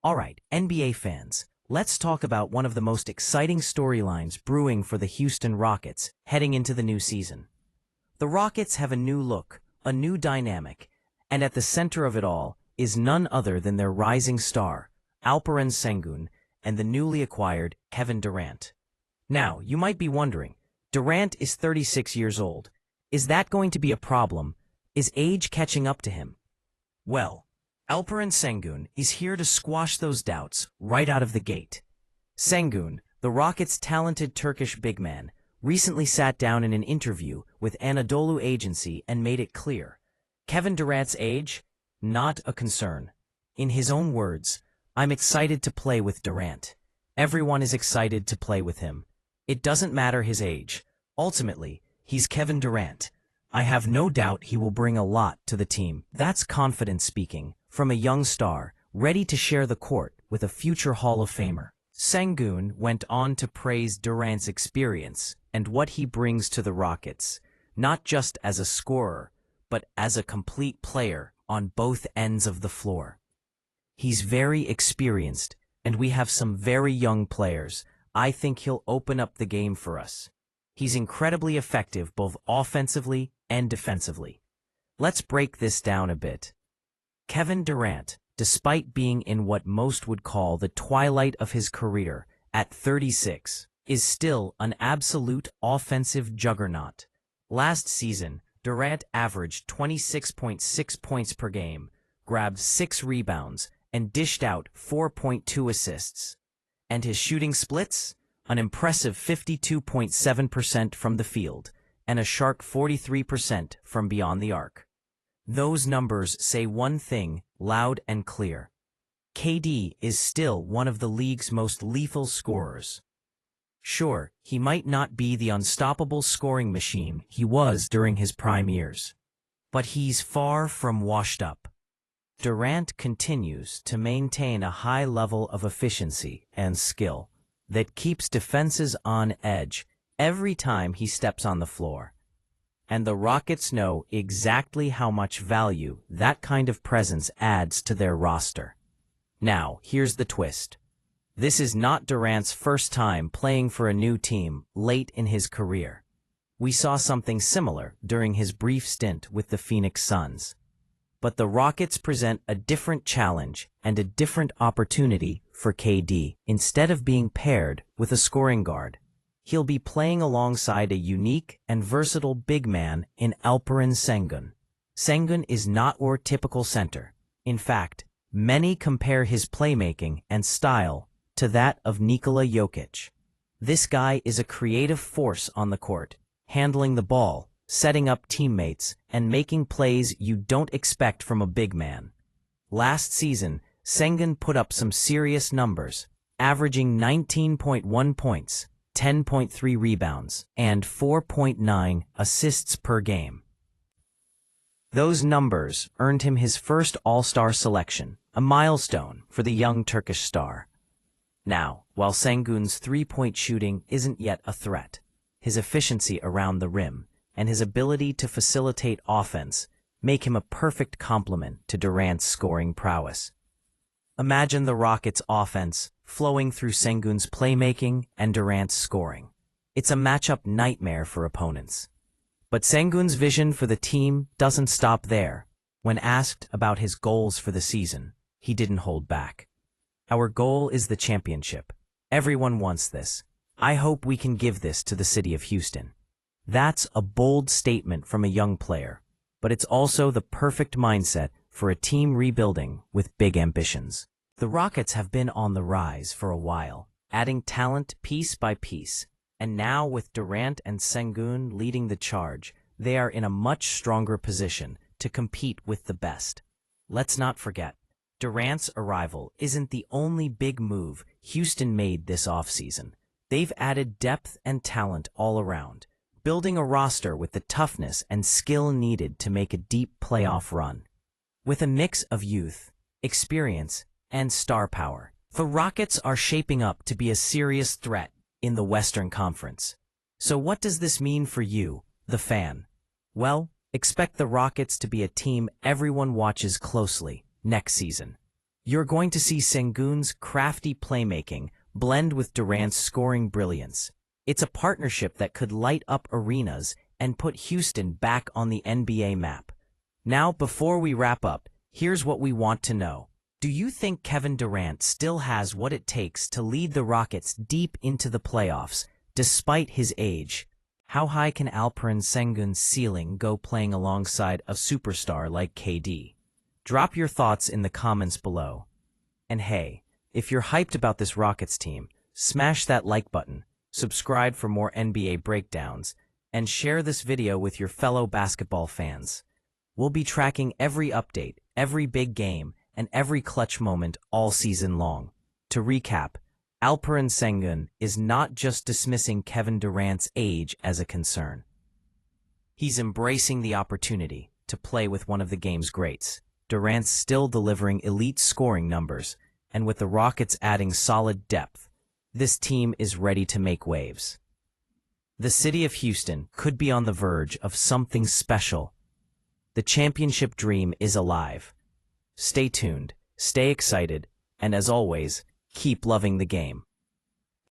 Alright, NBA fans, let's talk about one of the most exciting storylines brewing for the Houston Rockets heading into the new season. The Rockets have a new look, a new dynamic, and at the center of it all is none other than their rising star, Alperen Sengun, and the newly acquired Kevin Durant. Now, you might be wondering, Durant is 36 years old. Is that going to be a problem? Is age catching up to him? Well, Alperen Sengun is here to squash those doubts right out of the gate. Sengun, the Rockets' talented Turkish big man, recently sat down in an interview with Anadolu Agency and made it clear. Kevin Durant's age? Not a concern. In his own words, "I'm excited to play with Durant. Everyone is excited to play with him. It doesn't matter his age. Ultimately, he's Kevin Durant. I have no doubt he will bring a lot to the team." That's confidence speaking, from a young star, ready to share the court with a future Hall of Famer. Sengun went on to praise Durant's experience and what he brings to the Rockets, not just as a scorer, but as a complete player on both ends of the floor. "He's very experienced, and we have some very young players. I think he'll open up the game for us. He's incredibly effective both offensively and defensively." Let's break this down a bit. Kevin Durant, despite being in what most would call the twilight of his career at 36, is still an absolute offensive juggernaut. Last season, Durant averaged 26.6 points per game, grabbed 6 rebounds, and dished out 4.2 assists. And his shooting splits? An impressive 52.7% from the field, and a sharp 43% from beyond the arc. Those numbers say one thing loud and clear. KD is still one of the league's most lethal scorers. Sure, he might not be the unstoppable scoring machine he was during his prime years, but he's far from washed up. Durant continues to maintain a high level of efficiency and skill that keeps defenses on edge every time he steps on the floor. And the Rockets know exactly how much value that kind of presence adds to their roster. Now, here's the twist. This is not Durant's first time playing for a new team late in his career. We saw something similar during his brief stint with the Phoenix Suns. But the Rockets present a different challenge and a different opportunity for KD. Instead of being paired with a scoring guard, he'll be playing alongside a unique and versatile big man in Alperen Sengun. Sengun is not your typical center. In fact, many compare his playmaking and style to that of Nikola Jokic. This guy is a creative force on the court, handling the ball, setting up teammates, and making plays you don't expect from a big man. Last season, Sengun put up some serious numbers, averaging 19.1 points, 10.3 rebounds, and 4.9 assists per game. Those numbers earned him his first All-Star selection, a milestone for the young Turkish star. Now, while Sengun's three-point shooting isn't yet a threat, his efficiency around the rim and his ability to facilitate offense make him a perfect complement to Durant's scoring prowess. Imagine the Rockets' offense flowing through Sengun's playmaking and Durant's scoring. It's a matchup nightmare for opponents. But Sengun's vision for the team doesn't stop there. When asked about his goals for the season, he didn't hold back. "Our goal is the championship. Everyone wants this. I hope we can give this to the city of Houston." That's a bold statement from a young player, but it's also the perfect mindset for a team rebuilding with big ambitions. The Rockets have been on the rise for a while, adding talent piece by piece, and now with Durant and Sengun leading the charge, they are in a much stronger position to compete with the best. Let's not forget, Durant's arrival isn't the only big move Houston made this offseason. They've added depth and talent all around, building a roster with the toughness and skill needed to make a deep playoff run. With a mix of youth, experience, and star power, the Rockets are shaping up to be a serious threat in the Western Conference. So what does this mean for you, the fan? Well, expect the Rockets to be a team everyone watches closely next season. You're going to see Sengun's crafty playmaking blend with Durant's scoring brilliance. It's a partnership that could light up arenas and put Houston back on the NBA map. Now, before we wrap up, here's what we want to know. Do you think Kevin Durant still has what it takes to lead the Rockets deep into the playoffs, despite his age? How high can Alperen Sengun's ceiling go playing alongside a superstar like KD? Drop your thoughts in the comments below. And hey, if you're hyped about this Rockets team, smash that like button, subscribe for more NBA breakdowns, and share this video with your fellow basketball fans. We'll be tracking every update, every big game, and every clutch moment all season long. To recap, Alperen Sengun is not just dismissing Kevin Durant's age as a concern. He's embracing the opportunity to play with one of the game's greats. Durant's still delivering elite scoring numbers, and with the Rockets adding solid depth, this team is ready to make waves. The city of Houston could be on the verge of something special. The championship dream is alive. Stay tuned, stay excited, and as always, keep loving the game.